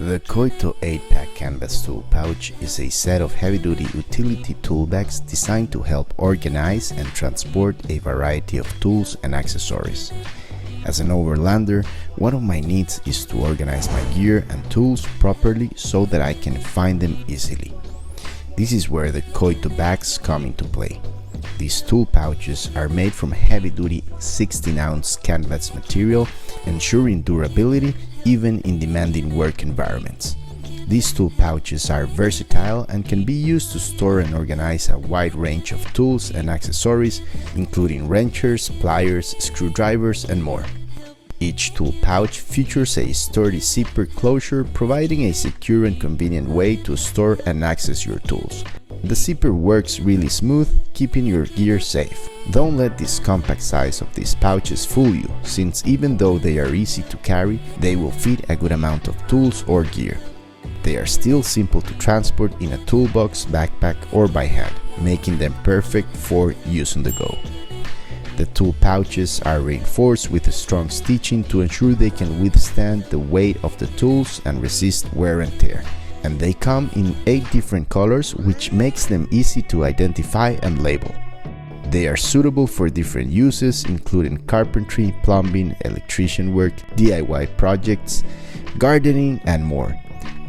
The Koito 8-pack canvas tool pouch is a set of heavy-duty utility tool bags designed to help organize and transport a variety of tools and accessories. As an overlander, one of my needs is to organize my gear and tools properly so that I can find them easily. This is where the Koito bags come into play. These tool pouches are made from heavy-duty 16-ounce canvas material, ensuring durability even in demanding work environments. These tool pouches are versatile and can be used to store and organize a wide range of tools and accessories, including wrenches, pliers, screwdrivers, and more. Each tool pouch features a sturdy zipper closure, providing a secure and convenient way to store and access your tools. The zipper works really smooth, keeping your gear safe. Don't let this compact size of these pouches fool you, since even though they are easy to carry, they will fit a good amount of tools or gear. They are still simple to transport in a toolbox, backpack, or by hand, making them perfect for use on the go. The tool pouches are reinforced with strong stitching to ensure they can withstand the weight of the tools and resist wear and tear. And they come in 8 different colors, which makes them easy to identify and label. They are suitable for different uses, including carpentry, plumbing, electrician work, DIY projects, gardening, and more.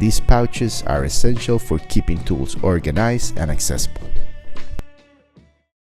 These pouches are essential for keeping tools organized and accessible.